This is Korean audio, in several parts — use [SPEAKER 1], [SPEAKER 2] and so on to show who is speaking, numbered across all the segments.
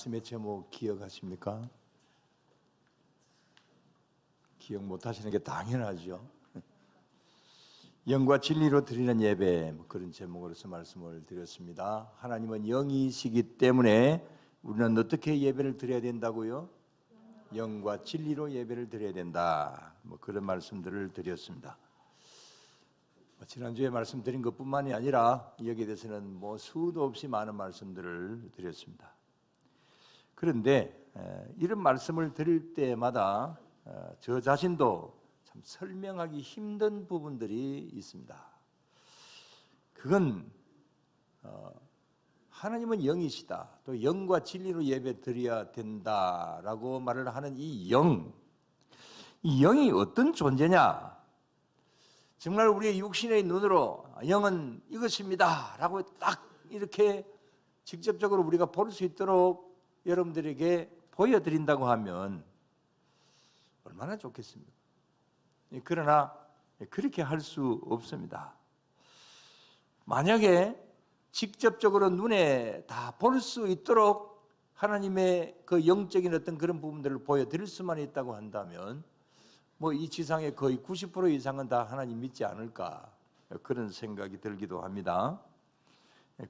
[SPEAKER 1] 말씀의 제목 기억하십니까? 기억 못하시는 게 당연하죠. 영과 진리로 드리는 예배, 그런 제목으로서 말씀을 드렸습니다. 하나님은 영이시기 때문에 우리는 어떻게 예배를 드려야 된다고요? 영과 진리로 예배를 드려야 된다. 그런 말씀들을 드렸습니다. 지난주에 말씀드린 것뿐만이 아니라 여기에 대해서는 수도 없이 많은 말씀들을 드렸습니다. 그런데 이런 말씀을 드릴 때마다 저 자신도 참 설명하기 힘든 부분들이 있습니다. 그건 하나님은 영이시다, 또 영과 진리로 예배 드려야 된다라고 말을 하는 이 영이 어떤 존재냐? 정말 우리의 육신의 눈으로 영은 이것입니다 라고 딱 이렇게 직접적으로 우리가 볼 수 있도록 여러분들에게 보여드린다고 하면 얼마나 좋겠습니까? 그러나 그렇게 할 수 없습니다. 만약에 직접적으로 눈에 다 볼 수 있도록 하나님의 그 영적인 어떤 그런 부분들을 보여드릴 수만 있다고 한다면 이 지상의 거의 90% 이상은 다 하나님 믿지 않을까, 그런 생각이 들기도 합니다.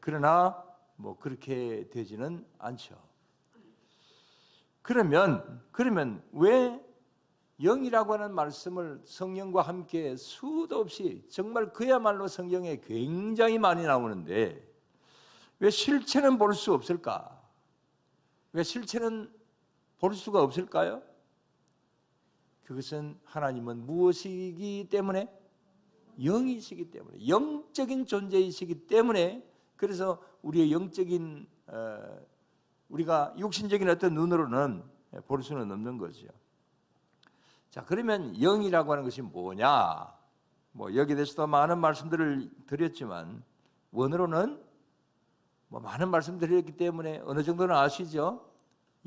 [SPEAKER 1] 그러나 그렇게 되지는 않죠. 그러면 왜 영이라고 하는 말씀을 성령과 함께 수도 없이, 정말 그야말로 성경에 굉장히 많이 나오는데 왜 실체는 볼 수 없을까? 왜 실체는 볼 수가 없을까요? 그것은 하나님은 무엇이기 때문에? 영이시기 때문에, 영적인 존재이시기 때문에, 그래서 우리의 영적인 우리가 육신적인 어떤 눈으로는 볼 수는 없는 거죠. 자, 그러면 영이라고 하는 것이 뭐냐? 여기에 대해서도 많은 말씀들을 드렸지만 원어로는 많은 말씀을 드렸기 때문에 어느 정도는 아시죠?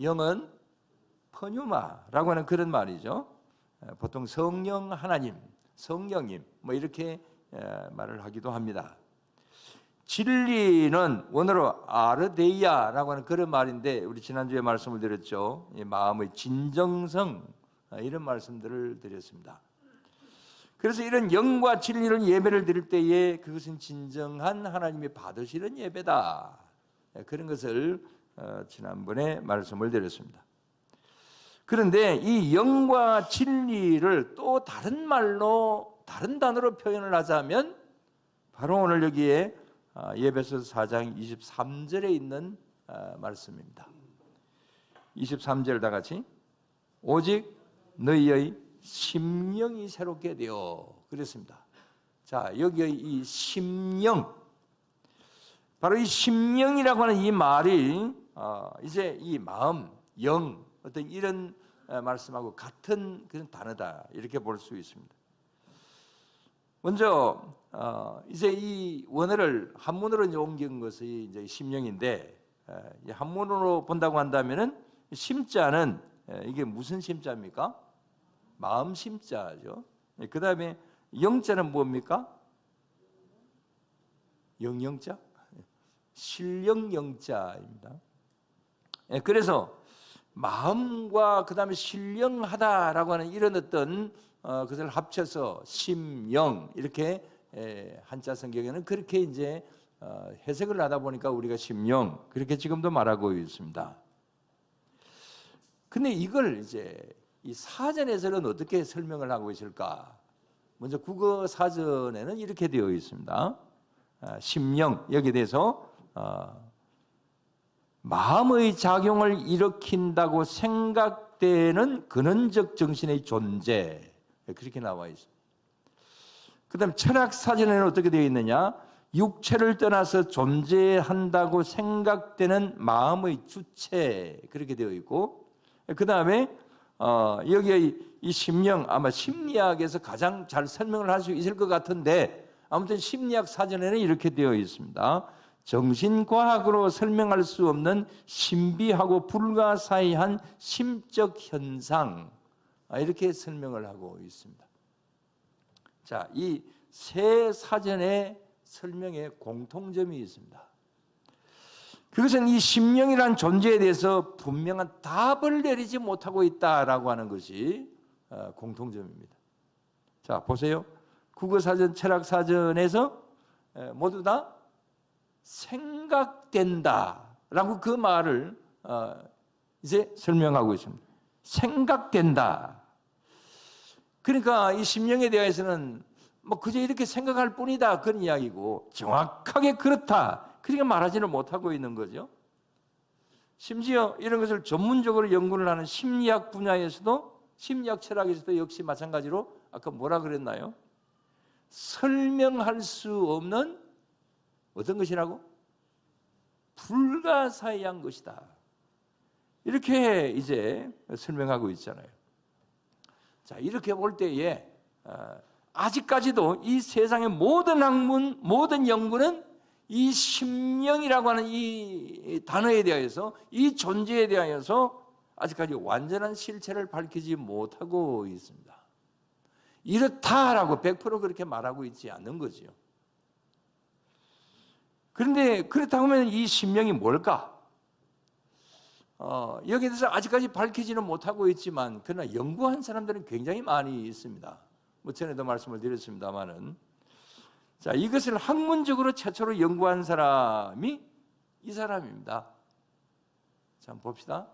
[SPEAKER 1] 영은 퍼뉴마라고 하는 그런 말이죠. 보통 성령 하나님, 성령님 이렇게 말을 하기도 합니다. 진리는 원어로 아르데이아라고 하는 그런 말인데, 우리 지난주에 말씀을 드렸죠. 마음의 진정성, 이런 말씀들을 드렸습니다. 그래서 이런 영과 진리를 예배를 드릴 때에 그것은 진정한 하나님이 받으시는 예배다, 그런 것을 지난번에 말씀을 드렸습니다. 그런데 이 영과 진리를 또 다른 말로, 다른 단어로 표현을 하자면 바로 오늘 여기에 예배서 4장 23절에 있는 말씀입니다. 23절 다 같이. 오직 너희의 심령이 새롭게 되어, 그랬습니다. 자, 여기의 이 심령, 바로 이 심령이라고 하는 이 말이 이제 이 마음, 영, 어떤 이런 말씀하고 같은 그런 단어다, 이렇게 볼 수 있습니다. 먼저 이제 이 원어를 한문으로 옮긴 것이 이제 심령인데, 한문으로 본다고 한다면은 심자는 이게 무슨 심자입니까? 마음 심자죠. 그 다음에 영자는 뭡니까? 영영자? 신령 영자입니다. 그래서 마음과 그 다음에 신령하다라고 하는 이런 어떤 것을 합쳐서 심영, 이렇게 한자 성경에는 그렇게 이제 해석을 하다 보니까 우리가 심령, 그렇게 지금도 말하고 있습니다. 근데 이걸 이제 이 사전에서는 어떻게 설명을 하고 있을까? 먼저 국어 사전에는 이렇게 되어 있습니다. 심령, 여기에 대해서 마음의 작용을 일으킨다고 생각되는 근원적 정신의 존재, 그렇게 나와 있습니다. 그 다음 철학 사전에는 어떻게 되어 있느냐? 육체를 떠나서 존재한다고 생각되는 마음의 주체, 그렇게 되어 있고, 그 다음에 여기에 이 심령, 아마 심리학에서 가장 잘 설명을 할 수 있을 것 같은데, 아무튼 심리학 사전에는 이렇게 되어 있습니다. 정신과학으로 설명할 수 없는 신비하고 불가사의한 심적 현상, 이렇게 설명을 하고 있습니다. 자, 이 세 사전의 설명에 공통점이 있습니다. 그것은 이 심령이라는 존재에 대해서 분명한 답을 내리지 못하고 있다라고 하는 것이 공통점입니다. 자, 보세요. 국어사전, 철학사전에서 모두 다 생각된다라고 그 말을 이제 설명하고 있습니다. 생각된다. 그러니까 이 심령에 대해서는 뭐 그저 이렇게 생각할 뿐이다 그런 이야기고 정확하게 그렇다 그렇게 말하지는 못하고 있는 거죠. 심지어 이런 것을 전문적으로 연구를 하는 심리학 분야에서도 심리학 철학에서도 역시 마찬가지로 아까 뭐라 그랬나요? 설명할 수 없는 어떤 것이라고? 불가사의한 것이다. 이렇게 이제 설명하고 있잖아요. 자, 이렇게 볼 때에 아직까지도 이 세상의 모든 학문, 모든 연구는 이 심령이라고 하는 이 단어에 대하여서, 이 존재에 대하여서 아직까지 완전한 실체를 밝히지 못하고 있습니다. 이렇다라고 100% 그렇게 말하고 있지 않는 거죠. 그런데 그렇다고 하면 이 심령이 뭘까? 여기에 대해서 아직까지 밝히지는 못하고 있지만 그러나 연구한 사람들은 굉장히 많이 있습니다. 뭐 전에도 말씀을 드렸습니다마는, 자, 이것을 학문적으로 최초로 연구한 사람이 이 사람입니다. 자, 한번 봅시다.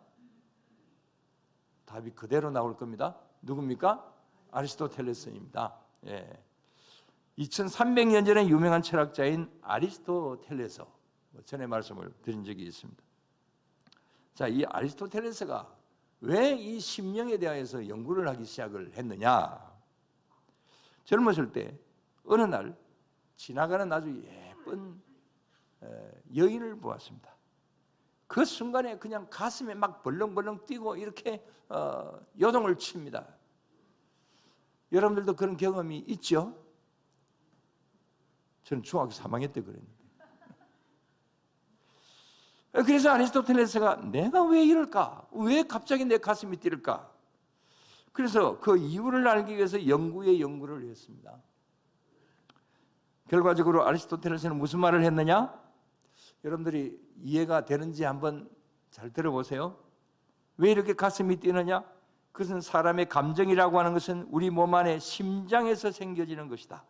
[SPEAKER 1] 답이 그대로 나올 겁니다. 누굽니까? 아리스토텔레스입니다. 예. 2300년 전에 유명한 철학자인 아리스토텔레스, 전에 말씀을 드린 적이 있습니다. 자, 이 아리스토텔레스가 왜 이 심령에 대해서 연구를 하기 시작을 했느냐? 젊었을 때 어느 날 지나가는 아주 예쁜 여인을 보았습니다. 그 순간에 그냥 가슴에 막 벌렁벌렁 뛰고 이렇게 요동을 칩니다. 여러분들도 그런 경험이 있죠? 저는 중학교 3학년 때 그랬는데. 그래서 아리스토텔레스가 내가 왜 이럴까? 왜 갑자기 내 가슴이 뛰을까? 그래서 그 이유를 알기 위해서 연구를 했습니다. 결과적으로 아리스토텔레스는 무슨 말을 했느냐? 여러분들이 이해가 되는지 한번 잘 들어보세요. 왜 이렇게 가슴이 뛰느냐? 그것은 사람의 감정이라고 하는 것은 우리 몸 안에 심장에서 생겨지는 것이다.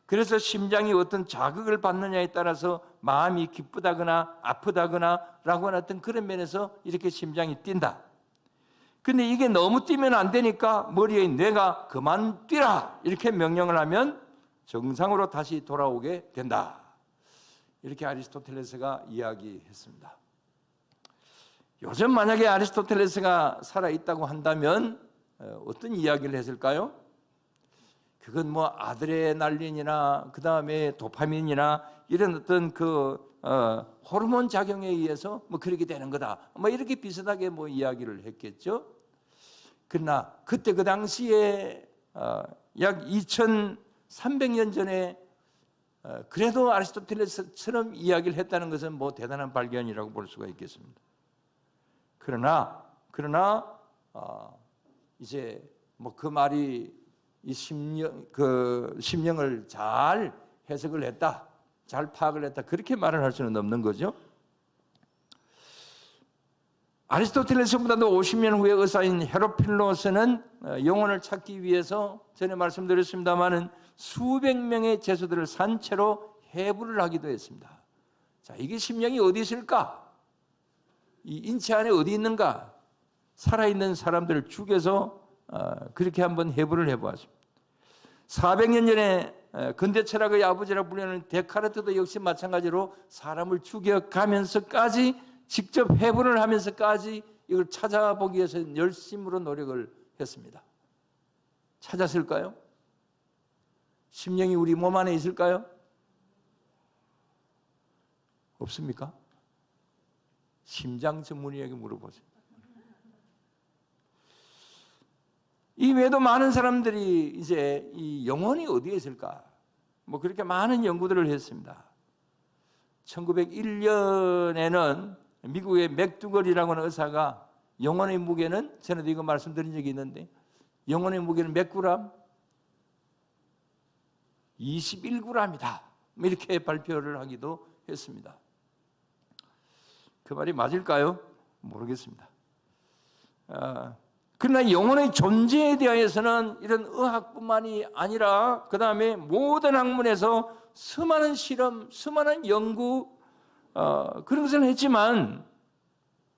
[SPEAKER 1] 그래서 심장이 어떤 자극을 받느냐에 따라서 마음이 기쁘다거나 아프다거나 라고 하는 어떤 그런 면에서 이렇게 심장이 뛴다. 근데 이게 너무 뛰면 안 되니까 머리에 뇌가 그만 뛰라 이렇게 명령을 하면 정상으로 다시 돌아오게 된다. 이렇게 아리스토텔레스가 이야기했습니다. 요즘 만약에 아리스토텔레스가 살아있다고 한다면 어떤 이야기를 했을까요? 그건 뭐 아드레날린이나 그 다음에 도파민이나 이런 어떤 호르몬 작용에 의해서 뭐 그렇게 되는 거다. 뭐 이렇게 비슷하게 뭐 이야기를 했겠죠. 그러나 그때 그 당시에 약 2300년 전에 그래도 아리스토텔레스처럼 이야기를 했다는 것은 뭐 대단한 발견이라고 볼 수가 있겠습니다. 그러나 이제 뭐 그 말이 이 심령을 잘 해석을 했다, 잘 파악을 했다 그렇게 말을 할 수는 없는 거죠. 아리스토텔레스보다도 50년 후에 의사인 헤로필로스는 영혼을 찾기 위해서 전에 말씀드렸습니다마는 수백 명의 제수들을 산채로 해부를 하기도 했습니다. 자, 이게 심령이 어디 있을까? 이 인체 안에 어디 있는가? 살아있는 사람들을 죽여서 그렇게 한번 해부를 해보았습니다. 400년 전에 근대 철학의 아버지라고 불리는 데카르트도 역시 마찬가지로 사람을 죽여가면서까지 직접 해부를 하면서까지 이걸 찾아보기 위해서 열심으로 노력을 했습니다. 찾았을까요? 심령이 우리 몸 안에 있을까요? 없습니까? 심장 전문의에게 물어보세요. 이 외에도 많은 사람들이 이제 이 영혼이 어디에 있을까? 뭐 그렇게 많은 연구들을 했습니다. 1901년에는 미국의 맥두걸이라고 하는 의사가 영혼의 무게는, 전에도 이거 말씀드린 적이 있는데, 영혼의 무게는 몇 그램? 21g이다. 이렇게 발표를 하기도 했습니다. 그 말이 맞을까요? 모르겠습니다. 그러나 영혼의 존재에 대해서는 이런 의학뿐만이 아니라 그 다음에 모든 학문에서 수많은 실험, 수많은 연구 그런 것을 했지만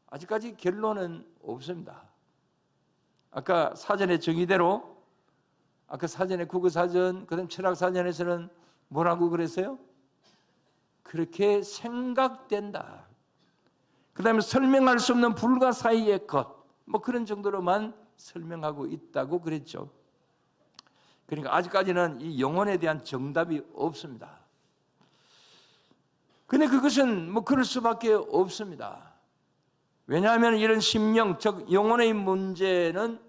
[SPEAKER 1] 아직까지 결론은 없습니다. 아까 사전의 정의대로 아까 사전의 국어사전, 그 다음 철학사전에서는 뭐라고 그랬어요? 그렇게 생각된다. 그 다음에 설명할 수 없는 불가 사이의 것, 뭐 그런 정도로만 설명하고 있다고 그랬죠. 그러니까 아직까지는 이 영혼에 대한 정답이 없습니다. 근데 그것은 뭐 그럴 수밖에 없습니다. 왜냐하면 이런 심령, 즉 영혼의 문제는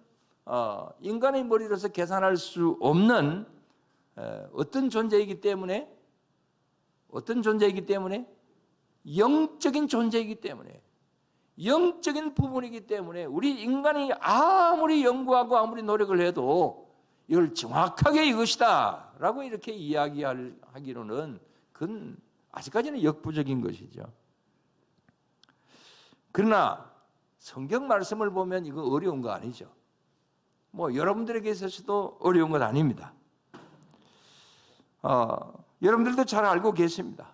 [SPEAKER 1] 인간의 머리로서 계산할 수 없는 어떤 존재이기 때문에 영적인 존재이기 때문에 영적인 부분이기 때문에 우리 인간이 아무리 연구하고 아무리 노력을 해도 이걸 정확하게 이것이다 라고 이렇게 이야기하기로는 그건 아직까지는 역부족인 것이죠. 그러나 성경 말씀을 보면 이거 어려운 거 아니죠. 뭐 여러분들에게 있어서도 어려운 것 아닙니다. 여러분들도 잘 알고 계십니다.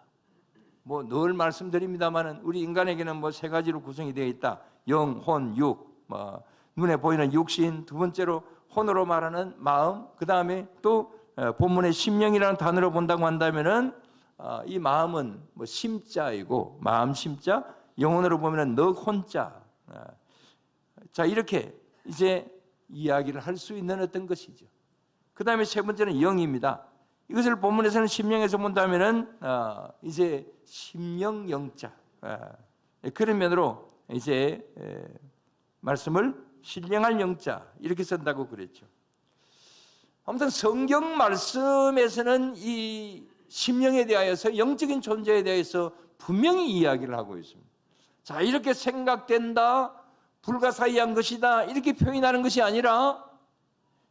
[SPEAKER 1] 뭐 늘 말씀드립니다만은 우리 인간에게는 뭐 세 가지로 구성이 되어 있다. 영, 혼, 육. 눈에 보이는 육신, 두 번째로 혼으로 말하는 마음, 그 다음에 또 본문의 심령이라는 단어로 본다고 한다면은 이 마음은 뭐 심자이고 마음 심자, 영혼으로 보면은 너 혼자. 자 이렇게 이제 이야기를 할 수 있는 어떤 것이죠. 그 다음에 세 번째는 영입니다. 이것을 본문에서는 심령에서 본다면은 이제 심령 영자 그런 면으로 이제 말씀을 신령할 영자 이렇게 쓴다고 그랬죠. 아무튼 성경 말씀에서는 이 심령에 대하여서 영적인 존재에 대해서 분명히 이야기를 하고 있습니다. 자 이렇게 생각된다, 불가사의한 것이다 이렇게 표현하는 것이 아니라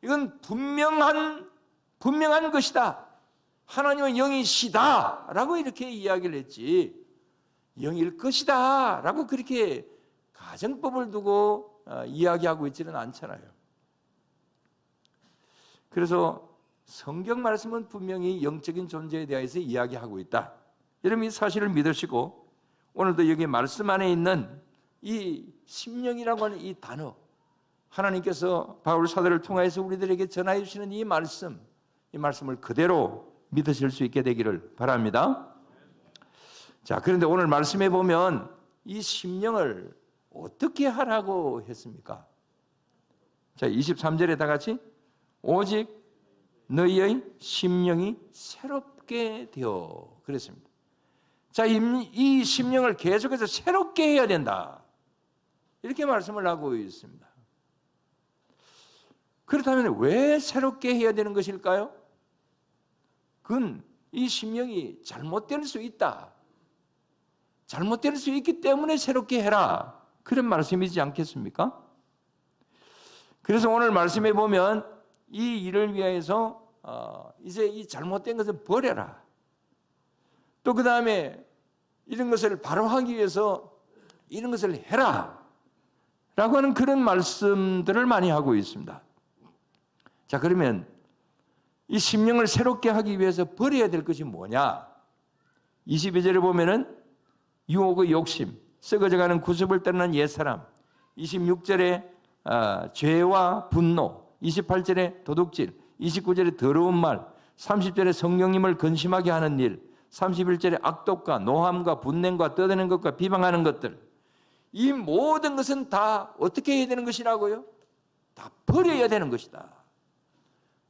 [SPEAKER 1] 이건 분명한 것이다. 하나님은 영이시다 라고 이렇게 이야기를 했지 영일 것이다 라고 그렇게 가정법을 두고 이야기하고 있지는 않잖아요. 그래서 성경 말씀은 분명히 영적인 존재에 대해서 이야기하고 있다. 여러분 이 사실을 믿으시고 오늘도 여기 말씀 안에 있는 이 심령이라고 하는 이 단어 하나님께서 바울 사도를 통해서 우리들에게 전하여 주시는 이 말씀을 그대로 믿으실 수 있게 되기를 바랍니다. 자, 그런데 오늘 말씀해 보면 이 심령을 어떻게 하라고 했습니까? 자, 23절에 다 같이 오직 너희의 심령이 새롭게 되어 그랬습니다. 자, 이 심령을 계속해서 새롭게 해야 된다. 이렇게 말씀을 하고 있습니다. 그렇다면 왜 새롭게 해야 되는 것일까요? 그건 이 심령이 잘못될 수 있다. 잘못될 수 있기 때문에 새롭게 해라. 그런 말씀이지 않겠습니까? 그래서 오늘 말씀해 보면 이 일을 위해서 이제 이 잘못된 것을 버려라. 또 그 다음에 이런 것을 바로 하기 위해서 이런 것을 해라. 라고 하는 그런 말씀들을 많이 하고 있습니다. 자, 그러면 이 심령을 새롭게 하기 위해서 버려야 될 것이 뭐냐? 22절에 보면은 유혹의 욕심, 썩어져가는 구습을 떠나는 옛사람, 26절에 죄와 분노, 28절에 도둑질, 29절에 더러운 말, 30절에 성령님을 근심하게 하는 일, 31절에 악독과 노함과 분냄과 떠드는 것과 비방하는 것들, 이 모든 것은 다 어떻게 해야 되는 것이라고요? 다 버려야 되는 것이다.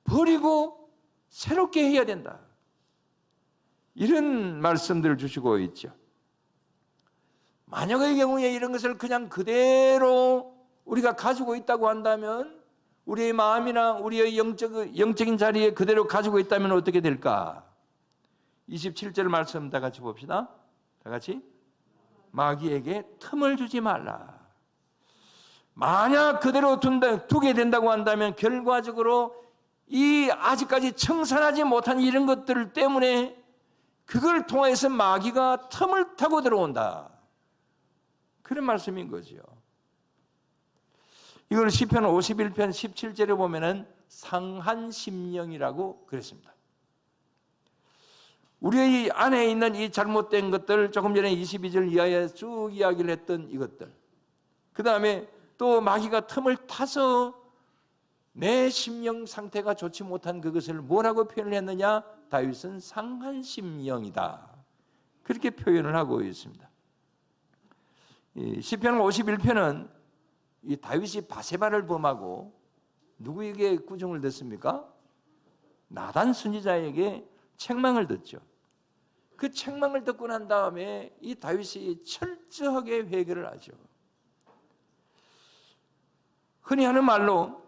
[SPEAKER 1] 버리고 새롭게 해야 된다. 이런 말씀들을 주시고 있죠. 만약의 경우에 이런 것을 그냥 그대로 우리가 가지고 있다고 한다면 우리의 마음이나 우리의 영적인 자리에 그대로 가지고 있다면 어떻게 될까? 27절 말씀 다 같이 봅시다. 다 같이 마귀에게 틈을 주지 말라. 만약 그대로 두게 된다고 한다면 결과적으로 이 아직까지 청산하지 못한 이런 것들 때문에 그걸 통해서 마귀가 틈을 타고 들어온다. 그런 말씀인 거죠. 이걸 시편 51편 17절에 보면은 상한심령이라고 그랬습니다. 우리 안에 있는 이 잘못된 것들, 조금 전에 22절 이하에 쭉 이야기를 했던 이것들, 그 다음에 또 마귀가 틈을 타서 내 심령 상태가 좋지 못한 그것을 뭐라고 표현을 했느냐? 다윗은 상한심령이다, 그렇게 표현을 하고 있습니다. 시편 51편은 이 다윗이 바세바를 범하고 누구에게 꾸중을 듣습니까? 나단 선지자에게 책망을 듣죠. 그 책망을 듣고 난 다음에 이 다윗이 철저하게 회개를 하죠. 흔히 하는 말로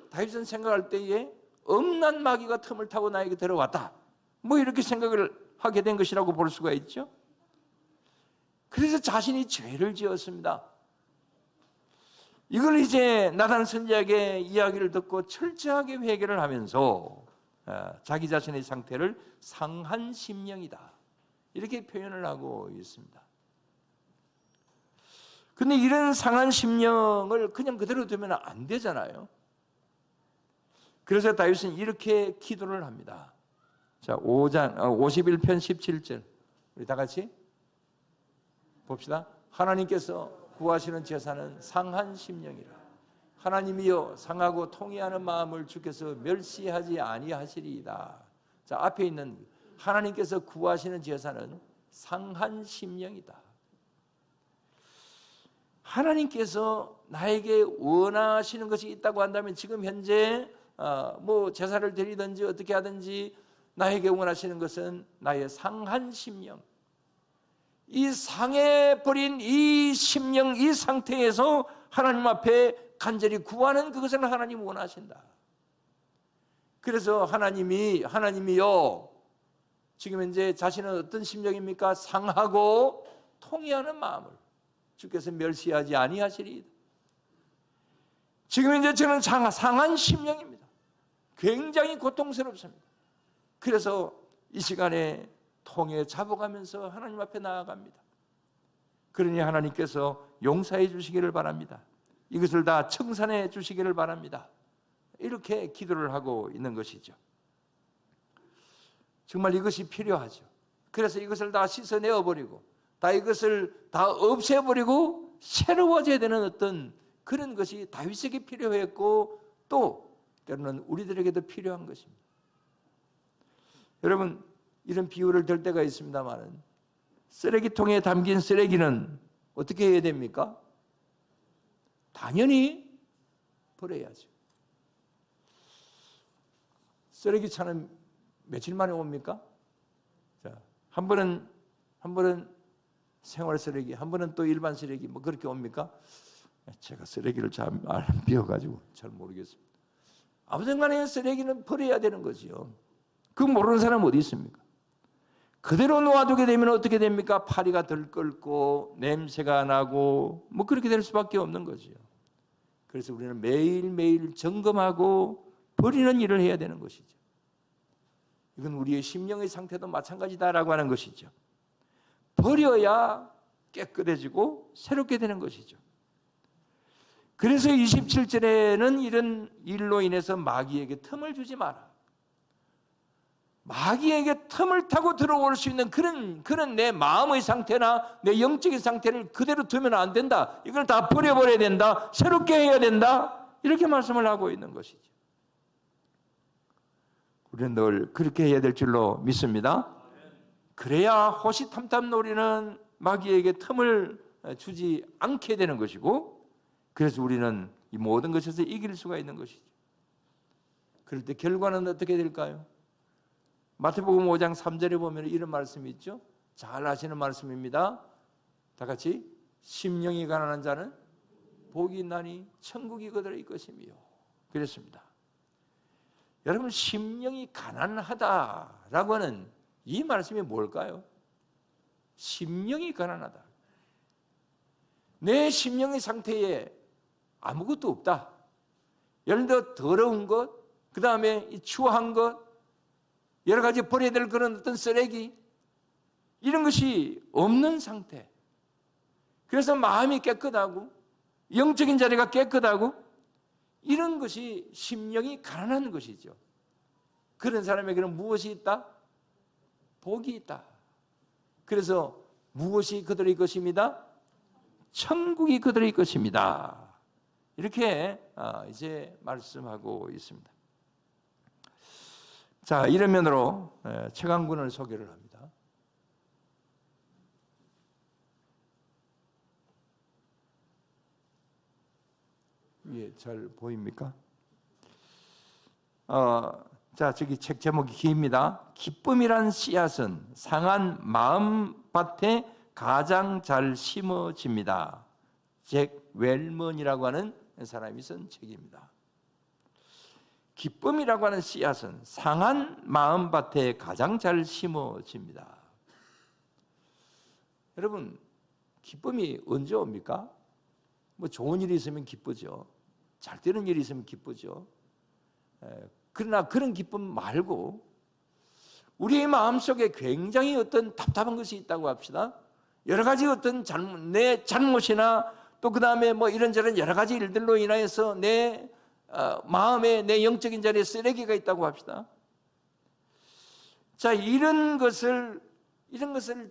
[SPEAKER 1] 다윗은 생각할 때에 엄난 마귀가 틈을 타고 나에게 들어왔다, 뭐 이렇게 생각을 하게 된 것이라고 볼 수가 있죠. 그래서 자신이 죄를 지었습니다. 이걸 이제 나단 선지자에게 이야기를 듣고 철저하게 회개를 하면서 자기 자신의 상태를 상한심령이다, 이렇게 표현을 하고 있습니다. 근데 이런 상한심령을 그냥 그대로 두면 안 되잖아요. 그래서 다윗은 이렇게 기도를 합니다. 자, 51편 17절 우리 다 같이 봅시다. 하나님께서 구하시는 제사는 상한심령이라. 하나님이여 상하고 통회하는 마음을 주께서 멸시하지 아니하시리이다. 자, 앞에 있는 하나님께서 구하시는 제사는 상한심령이다. 하나님께서 나에게 원하시는 것이 있다고 한다면 지금 현재 뭐 제사를 드리든지 어떻게 하든지 나에게 원하시는 것은 나의 상한심령, 이 상해버린 이 심령, 이 상태에서 하나님 앞에 간절히 구하는 그것을 하나님 원하신다. 그래서 하나님이요, 지금 현재 자신은 어떤 심령입니까? 상하고 통회하는 마음을 주께서 멸시하지 아니하시리이다. 지금 현재 저는 상한 심령입니다. 굉장히 고통스럽습니다. 그래서 이 시간에 통에 잡아가면서 하나님 앞에 나아갑니다. 그러니 하나님께서 용서해 주시기를 바랍니다. 이것을 다 청산해 주시기를 바랍니다. 이렇게 기도를 하고 있는 것이죠. 정말 이것이 필요하죠. 그래서 이것을 다 씻어내어버리고 다 이것을 다 없애버리고 새로워져야 되는 어떤 그런 것이 다윗에게 필요했고 또 때로는 우리들에게도 필요한 것입니다. 여러분, 이런 비유를 들 때가 있습니다만 쓰레기통에 담긴 쓰레기는 어떻게 해야 됩니까? 당연히 버려야죠. 쓰레기차는 며칠 만에 옵니까? 자, 한 번은 생활 쓰레기, 한 번은 또 일반 쓰레기, 뭐 그렇게 옵니까? 제가 쓰레기를 잘 안 비워가지고 잘 모르겠습니다. 아무튼 간에 쓰레기는 버려야 되는 거지요. 그거 모르는 사람 어디 있습니까? 그대로 놓아두게 되면 어떻게 됩니까? 파리가 덜 끓고 냄새가 나고 뭐 그렇게 될 수밖에 없는 거지요. 그래서 우리는 매일매일 점검하고 버리는 일을 해야 되는 것이죠. 이건 우리의 심령의 상태도 마찬가지다라고 하는 것이죠. 버려야 깨끗해지고 새롭게 되는 것이죠. 그래서 27절에는 이런 일로 인해서 마귀에게 틈을 주지 마라. 마귀에게 틈을 타고 들어올 수 있는 그런 내 마음의 상태나 내 영적인 상태를 그대로 두면 안 된다. 이걸 다 버려버려야 된다. 새롭게 해야 된다. 이렇게 말씀을 하고 있는 것이죠. 우리는 늘 그렇게 해야 될 줄로 믿습니다. 그래야 호시탐탐 노리는 마귀에게 틈을 주지 않게 되는 것이고, 그래서 우리는 이 모든 것에서 이길 수가 있는 것이죠. 그럴 때 결과는 어떻게 될까요? 마태복음 5장 3절에 보면 이런 말씀이 있죠. 잘 아시는 말씀입니다. 다 같이 심령이 가난한 자는 복이 있나니 천국이 그들의 것이며 그랬습니다. 여러분, 심령이 가난하다라고 하는 이 말씀이 뭘까요? 심령이 가난하다. 내 심령의 상태에 아무것도 없다. 예를 들어 더러운 것, 그 다음에 추한 것, 여러 가지 버려야 될 그런 어떤 쓰레기, 이런 것이 없는 상태. 그래서 마음이 깨끗하고 영적인 자리가 깨끗하고 이런 것이 심령이 가난한 것이죠. 그런 사람에게는 무엇이 있다? 복이 있다. 그래서 무엇이 그들의 것입니다? 천국이 그들의 것입니다. 이렇게 이제 말씀하고 있습니다. 자, 이런 면으로 최강군을 소개를 합니다. 위에 잘 보입니까? 자, 저기 책 제목이 깁니다. 기쁨이란 씨앗은 상한 마음밭에 가장 잘 심어집니다. 잭 웰먼이라고 하는 사람이 쓴 책입니다. 기쁨이라고 하는 씨앗은 상한 마음밭에 가장 잘 심어집니다. 여러분, 기쁨이 언제 옵니까? 뭐 좋은 일이 있으면 기쁘죠. 잘 되는 일이 있으면 기쁘죠. 그러나 그런 기쁨 말고 우리의 마음속에 굉장히 어떤 답답한 것이 있다고 합시다. 여러 가지 어떤 내 잘못이나 또 그 다음에 뭐 이런저런 여러 가지 일들로 인하여서 내 마음에 내 영적인 자리에 쓰레기가 있다고 합시다. 자, 이런 것을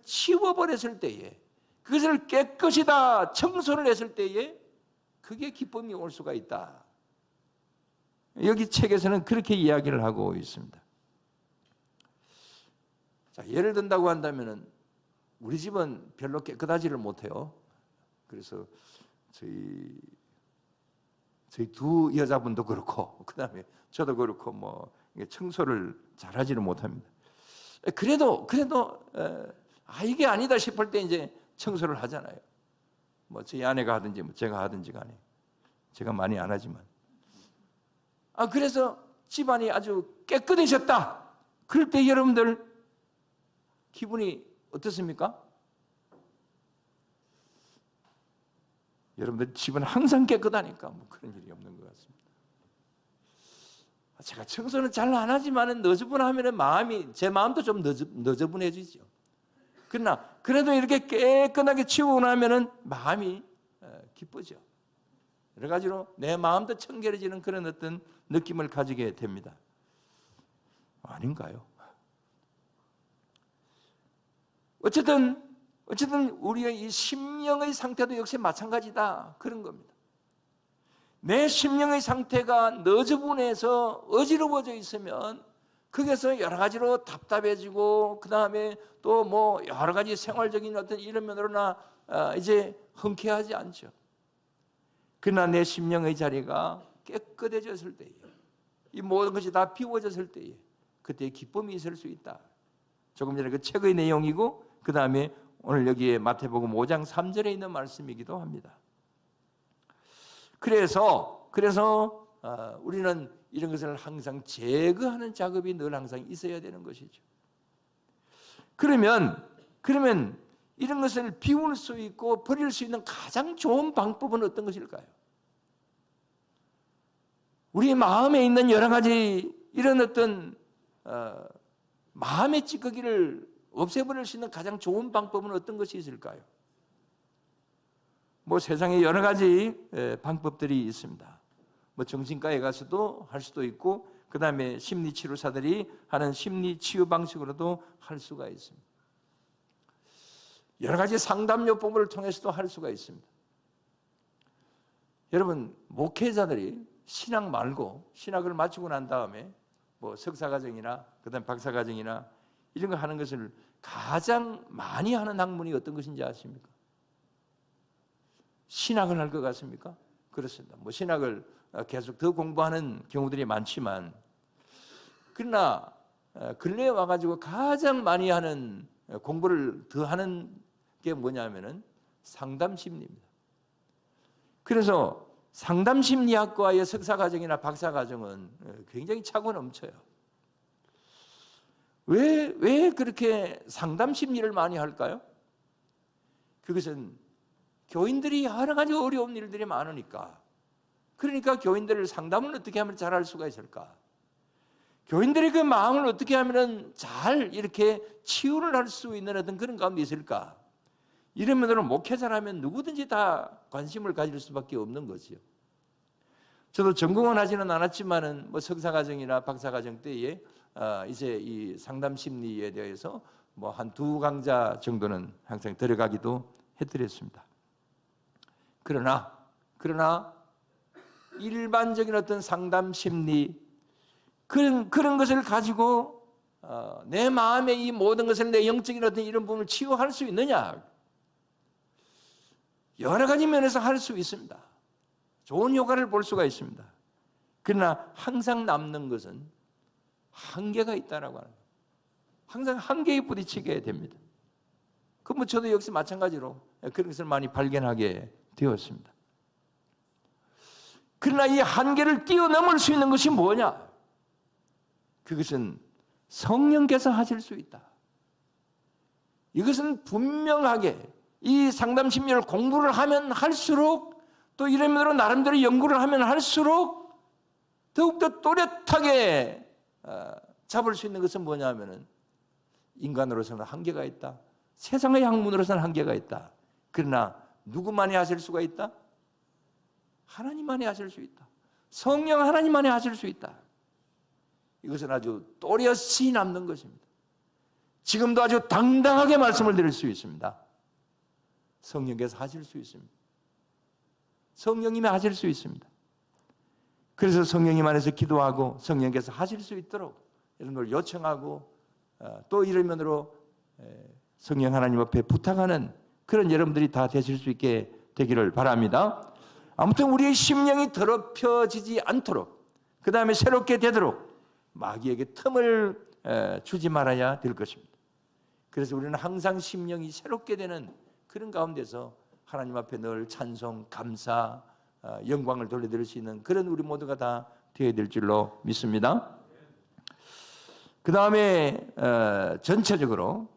[SPEAKER 1] 치워버렸을 때에, 그것을 깨끗이 다 청소를 했을 때에 그게 기쁨이 올 수가 있다. 여기 책에서는 그렇게 이야기를 하고 있습니다. 자, 예를 든다고 한다면은 우리 집은 별로 깨끗하지를 못해요. 그래서 저희 두 여자분도 그렇고 그다음에 저도 그렇고 뭐 청소를 잘하지를 못합니다. 그래도 이게 아니다 싶을 때 이제 청소를 하잖아요. 뭐 저희 아내가 하든지 뭐 제가 하든지 간에, 제가 많이 안 하지만. 그래서 집안이 아주 깨끗해졌다. 그럴 때 여러분들 기분이 어떻습니까? 여러분들 집은 항상 깨끗하니까 뭐 그런 일이 없는 것 같습니다. 제가 청소는 잘 안 하지만은 너저분하면은 제 마음도 좀 너저분해지죠. 그러나 그래도 이렇게 깨끗하게 치우고 나면은 마음이 기쁘죠. 여러 가지로 내 마음도 청결해지는 그런 어떤 느낌을 가지게 됩니다. 아닌가요? 어쨌든 우리의 이 심령의 상태도 역시 마찬가지다, 그런 겁니다. 내 심령의 상태가 너저분해서 어지러워져 있으면 거기서 여러 가지로 답답해지고 그 다음에 또 뭐 여러 가지 생활적인 어떤 이런 면으로나 이제 흔쾌하지 않죠. 그러나 내 심령의 자리가 깨끗해졌을 때에, 이 모든 것이 다 비워졌을 때에 그때 기쁨이 있을 수 있다. 조금 전에 그 책의 내용이고 그 다음에 오늘 여기에 마태복음 5장 3절에 있는 말씀이기도 합니다. 그래서 우리는 이런 것을 항상 제거하는 작업이 늘 항상 있어야 되는 것이죠. 그러면 이런 것을 비울 수 있고 버릴 수 있는 가장 좋은 방법은 어떤 것일까요? 우리 마음에 있는 여러 가지 이런 어떤 마음의 찌꺼기를 없애버릴 수 있는 가장 좋은 방법은 어떤 것이 있을까요? 뭐 세상에 여러 가지 방법들이 있습니다. 뭐 정신과에 가서도 할 수도 있고 그 다음에 심리치료사들이 하는 심리치유 방식으로도 할 수가 있습니다. 여러 가지 상담요법을 통해서도 할 수가 있습니다. 여러분, 목회자들이 신학 말고 신학을 마치고 난 다음에 뭐 석사과정이나 그 다음에 박사과정이나 이런 거 하는 것을 가장 많이 하는 학문이 어떤 것인지 아십니까? 신학을 할 것 같습니까? 그렇습니다. 뭐 신학을 계속 더 공부하는 경우들이 많지만, 그러나 근래에 와가지고 가장 많이 하는 공부를 더 하는 게 뭐냐면은 상담심리입니다. 그래서 상담심리학과의 석사과정이나 박사과정은 굉장히 차고 넘쳐요. 왜 그렇게 상담심리를 많이 할까요? 그것은 교인들이 여러 가지 어려운 일들이 많으니까, 그러니까 교인들을 상담을 어떻게 하면 잘할 수가 있을까? 교인들의 그 마음을 어떻게 하면 잘 이렇게 치유를 할 수 있는 어떤 그런 가운데 있을까? 이러면으로 목회자라면 누구든지 다 관심을 가질 수밖에 없는 거지요. 저도 전공은 하지는 않았지만은 뭐 석사과정이나 박사과정 때에 이제 이 상담 심리에 대해서 뭐 한 두 강좌 정도는 항상 들어가기도 해드렸습니다. 그러나 일반적인 어떤 상담 심리 그런 것을 가지고 내 마음의 이 모든 것을 내 영적인 어떤 이런 부분을 치유할 수 있느냐? 여러 가지 면에서 할 수 있습니다. 좋은 효과를 볼 수가 있습니다. 그러나 항상 남는 것은 한계가 있다라고 하는 거예요. 항상 한계에 부딪히게 됩니다. 뭐 저도 역시 마찬가지로 그런 것을 많이 발견하게 되었습니다. 그러나 이 한계를 뛰어넘을 수 있는 것이 뭐냐? 그것은 성령께서 하실 수 있다. 이것은 분명하게 이 상담 심리를 공부를 하면 할수록 또 이런 면으로 나름대로 연구를 하면 할수록 더욱더 또렷하게 잡을 수 있는 것은 뭐냐면은 인간으로서는 한계가 있다. 세상의 학문으로서는 한계가 있다. 그러나 누구만이 하실 수가 있다? 하나님만이 하실 수 있다. 성령 하나님만이 하실 수 있다. 이것은 아주 또렷이 남는 것입니다. 지금도 아주 당당하게 말씀을 드릴 수 있습니다. 성령께서 하실 수 있습니다. 성령님이 하실 수 있습니다. 그래서 성령님 안에서 기도하고 성령께서 하실 수 있도록 이런 걸 요청하고 또 이런 면으로 성령 하나님 앞에 부탁하는 그런 여러분들이 다 되실 수 있게 되기를 바랍니다. 아무튼 우리의 심령이 더럽혀지지 않도록 그 다음에 새롭게 되도록 마귀에게 틈을 주지 말아야 될 것입니다. 그래서 우리는 항상 심령이 새롭게 되는 그런 가운데서 하나님 앞에 늘 찬송, 감사, 영광을 돌려드릴 수 있는 그런 우리 모두가 다 되어야 될 줄로 믿습니다. 그 다음에 전체적으로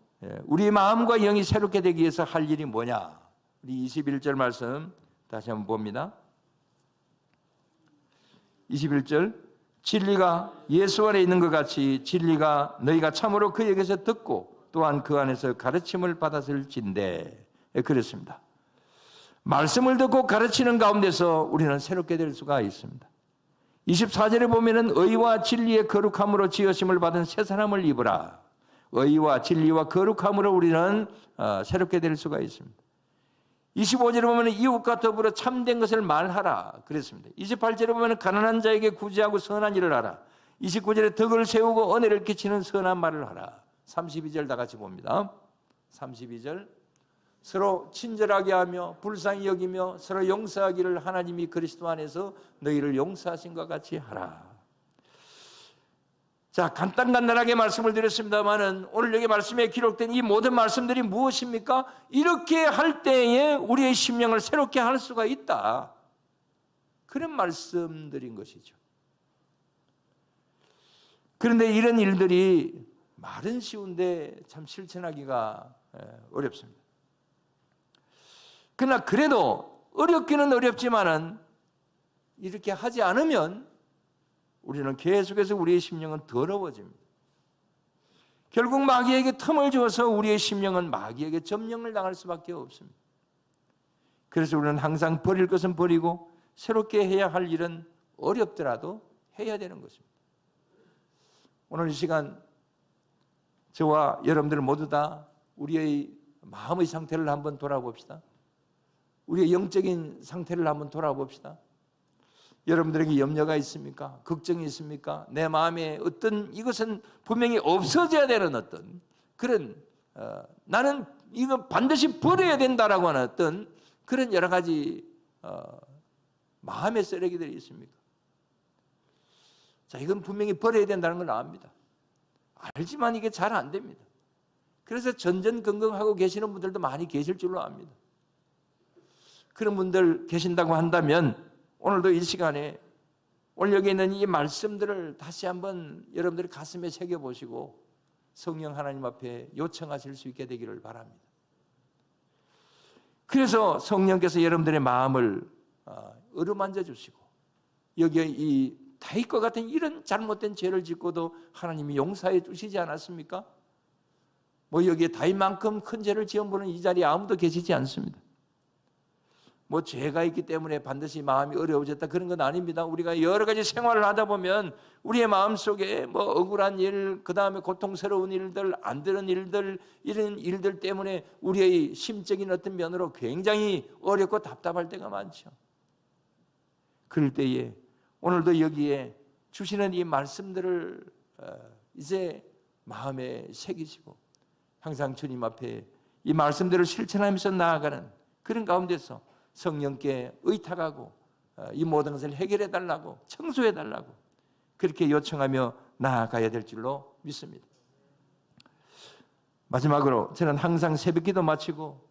[SPEAKER 1] 우리 마음과 영이 새롭게 되기 위해서 할 일이 뭐냐? 우리 21절 말씀 다시 한번 봅니다. 21절 진리가 예수 안에 있는 것 같이 진리가 너희가 참으로 그에게서 듣고 또한 그 안에서 가르침을 받았을진대. 그렇습니다. 말씀을 듣고 가르치는 가운데서 우리는 새롭게 될 수가 있습니다. 24절에 보면은 의와 진리의 거룩함으로 지으심을 받은 새 사람을 입으라. 의와 진리와 거룩함으로 우리는 새롭게 될 수가 있습니다. 25절에 보면 이웃과 더불어 참된 것을 말하라 그랬습니다. 28절에 보면 가난한 자에게 구제하고 선한 일을 하라. 29절에 덕을 세우고 은혜를 끼치는 선한 말을 하라. 32절 다 같이 봅니다. 32절 서로 친절하게 하며 불쌍히 여기며 서로 용서하기를 하나님이 그리스도 안에서 너희를 용서하신 것 같이 하라. 자, 간단하게 말씀을 드렸습니다만은 오늘 여기 말씀에 기록된 이 모든 말씀들이 무엇입니까? 이렇게 할 때에 우리의 심령을 새롭게 할 수가 있다. 그런 말씀들인 것이죠. 그런데 이런 일들이 말은 쉬운데 참 실천하기가 어렵습니다. 그러나 그래도 어렵기는 어렵지만은 이렇게 하지 않으면 우리는 계속해서 우리의 심령은 더러워집니다. 결국 마귀에게 틈을 주어서 우리의 심령은 마귀에게 점령을 당할 수밖에 없습니다. 그래서 우리는 항상 버릴 것은 버리고 새롭게 해야 할 일은 어렵더라도 해야 되는 것입니다. 오늘 이 시간 저와 여러분들 모두 다 우리의 마음의 상태를 한번 돌아봅시다. 우리의 영적인 상태를 한번 돌아봅시다. 여러분들에게 염려가 있습니까? 걱정이 있습니까? 내 마음에 어떤 이것은 분명히 없어져야 되는 어떤 그런 나는 이거 반드시 버려야 된다라고 하는 어떤 그런 여러 가지 마음의 쓰레기들이 있습니까? 자, 이건 분명히 버려야 된다는 걸 압니다. 알지만 이게 잘 안 됩니다. 그래서 전전긍긍하고 계시는 분들도 많이 계실 줄로 압니다. 그런 분들 계신다고 한다면 오늘도 이 시간에 오늘 여기 있는 이 말씀들을 다시 한번 여러분들이 가슴에 새겨보시고 성령 하나님 앞에 요청하실 수 있게 되기를 바랍니다. 그래서 성령께서 여러분들의 마음을 어루만져 주시고 여기에 이 다윗과 같은 이런 잘못된 죄를 짓고도 하나님이 용서해 주시지 않았습니까? 뭐 여기에 다윗만큼 큰 죄를 지은 분은 이 자리에 아무도 계시지 않습니다. 뭐 죄가 있기 때문에 반드시 마음이 어려워졌다 그런 건 아닙니다. 우리가 여러 가지 생활을 하다 보면 우리의 마음속에 뭐 억울한 일, 그 다음에 고통스러운 일들, 안 되는 일들, 이런 일들 때문에 우리의 심적인 어떤 면으로 굉장히 어렵고 답답할 때가 많죠. 그럴 때에 오늘도 여기에 주시는 이 말씀들을 이제 마음에 새기시고 항상 주님 앞에 이 말씀들을 실천하면서 나아가는 그런 가운데서 성령께 의탁하고 이 모든 것을 해결해 달라고, 청소해 달라고 그렇게 요청하며 나아가야 될 줄로 믿습니다. 마지막으로 저는 항상 새벽기도 마치고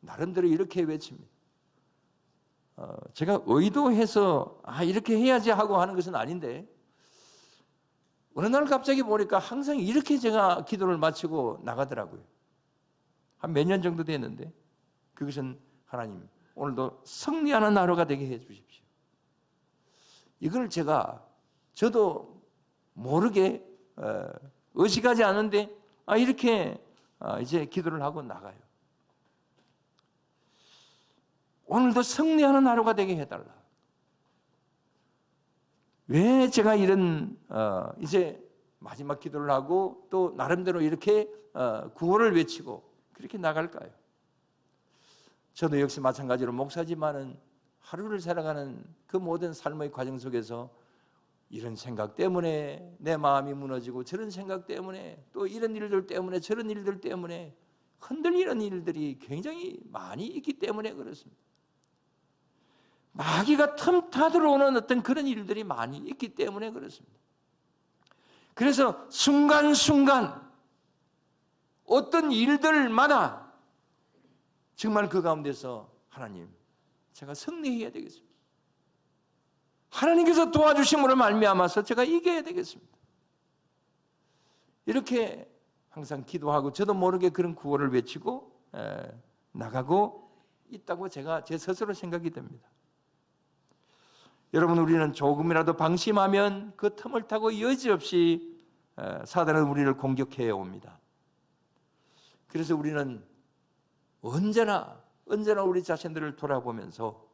[SPEAKER 1] 나름대로 이렇게 외칩니다. 제가 의도해서 이렇게 해야지 하고 하는 것은 아닌데 어느 날 갑자기 보니까 항상 이렇게 제가 기도를 마치고 나가더라고요. 한 몇 년 정도 됐는데 그것은 하나님 오늘도 승리하는 하루가 되게 해 주십시오. 이걸 저도 모르게 의식하지 않은데 이렇게 이제 기도를 하고 나가요. 오늘도 승리하는 하루가 되게 해달라. 왜 제가 이런 이제 마지막 기도를 하고 또 나름대로 이렇게 구호를 외치고 그렇게 나갈까요? 저도 역시 마찬가지로 목사지만은 하루를 살아가는 그 모든 삶의 과정 속에서 이런 생각 때문에 내 마음이 무너지고 저런 생각 때문에 또 이런 일들 때문에 저런 일들 때문에 흔들리는 일들이 굉장히 많이 있기 때문에 그렇습니다. 마귀가 틈타 들어오는 어떤 그런 일들이 많이 있기 때문에 그렇습니다. 그래서 순간순간 어떤 일들마다 정말 그 가운데서 하나님, 제가 승리해야 되겠습니다. 하나님께서 도와주심으로 말미암아서 제가 이겨야 되겠습니다. 이렇게 항상 기도하고 저도 모르게 그런 구호를 외치고 나가고 있다고 제가 제 스스로 생각이 됩니다. 여러분, 우리는 조금이라도 방심하면 그 틈을 타고 여지없이 사단은 우리를 공격해 옵니다. 그래서 우리는 언제나 우리 자신들을 돌아보면서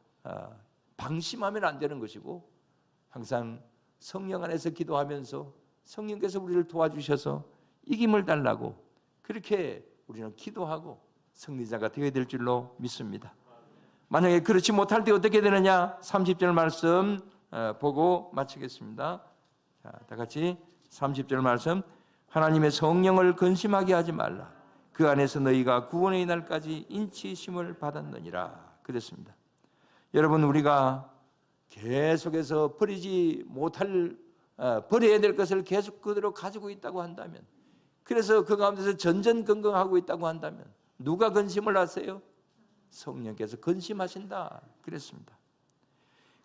[SPEAKER 1] 방심하면 안 되는 것이고 항상 성령 안에서 기도하면서 성령께서 우리를 도와주셔서 이김을 달라고 그렇게 우리는 기도하고 승리자가 되어야 될 줄로 믿습니다. 만약에 그렇지 못할 때 어떻게 되느냐? 30절 말씀 보고 마치겠습니다. 자, 다 같이 30절 말씀. 하나님의 성령을 근심하게 하지 말라. 그 안에서 너희가 구원의 날까지 인치심을 받았느니라. 그랬습니다. 여러분, 우리가 계속해서 버려야 될 것을 계속 그대로 가지고 있다고 한다면, 그래서 그 가운데서 전전긍긍하고 있다고 한다면 누가 근심을 하세요? 성령께서 근심하신다 그랬습니다.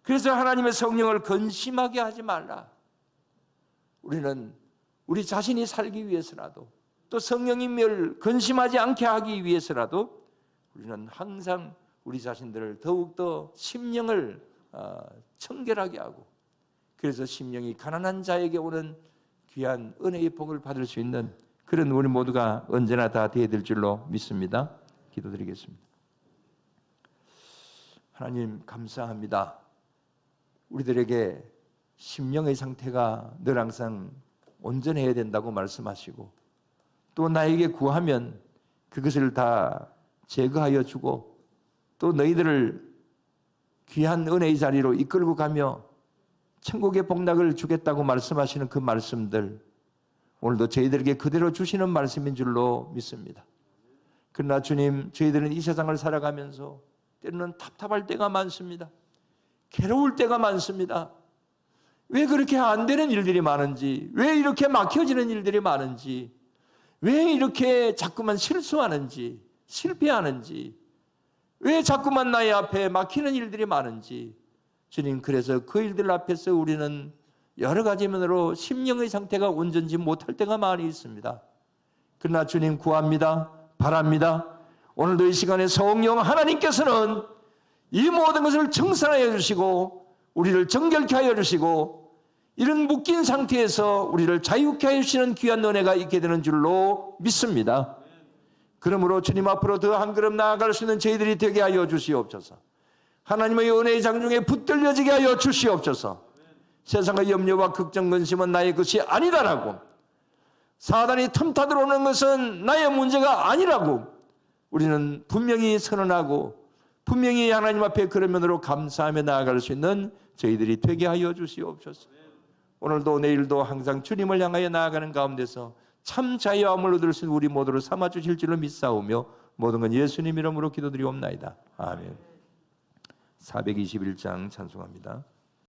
[SPEAKER 1] 그래서 하나님의 성령을 근심하게 하지 말라. 우리는 우리 자신이 살기 위해서라도 또 성령님을 근심하지 않게 하기 위해서라도 우리는 항상 우리 자신들을 더욱더 심령을 청결하게 하고, 그래서 심령이 가난한 자에게 오는 귀한 은혜의 복을 받을 수 있는 그런 우리 모두가 언제나 다 되어야 될 줄로 믿습니다. 기도드리겠습니다. 하나님, 감사합니다. 우리들에게 심령의 상태가 늘 항상 온전해야 된다고 말씀하시고 또 나에게 구하면 그것을 다 제거하여 주고 또 너희들을 귀한 은혜의 자리로 이끌고 가며 천국의 복락을 주겠다고 말씀하시는 그 말씀들, 오늘도 저희들에게 그대로 주시는 말씀인 줄로 믿습니다. 그러나 주님, 저희들은 이 세상을 살아가면서 때로는 답답할 때가 많습니다. 괴로울 때가 많습니다. 왜 그렇게 안 되는 일들이 많은지, 왜 이렇게 막혀지는 일들이 많은지, 왜 이렇게 자꾸만 실수하는지, 실패하는지, 왜 자꾸만 나의 앞에 막히는 일들이 많은지, 주님, 그래서 그 일들 앞에서 우리는 여러 가지 면으로 심령의 상태가 온전지 못할 때가 많이 있습니다. 그러나 주님, 구합니다. 바랍니다. 오늘도 이 시간에 성령 하나님께서는 이 모든 것을 청산하여 주시고 우리를 정결케 하여 주시고 이런 묶인 상태에서 우리를 자유케 하여 주시는 귀한 은혜가 있게 되는 줄로 믿습니다. 그러므로 주님 앞으로 더 한 걸음 나아갈 수 있는 저희들이 되게 하여 주시옵소서. 하나님의 은혜의 장중에 붙들려지게 하여 주시옵소서. 세상의 염려와 걱정 근심은 나의 것이 아니다라고, 사단이 틈타 들어오는 것은 나의 문제가 아니라고 우리는 분명히 선언하고 분명히 하나님 앞에 그런 면으로 감사하며 나아갈 수 있는 저희들이 되게 하여 주시옵소서. 오늘도 내일도 항상 주님을 향하여 나아가는 가운데서 참 자유함을 얻을 수 있는 우리 모두를 삼아 주실 줄로 믿사오며 모든 건 예수님 이름으로 기도드리옵나이다. 아멘. 421장 찬송합니다.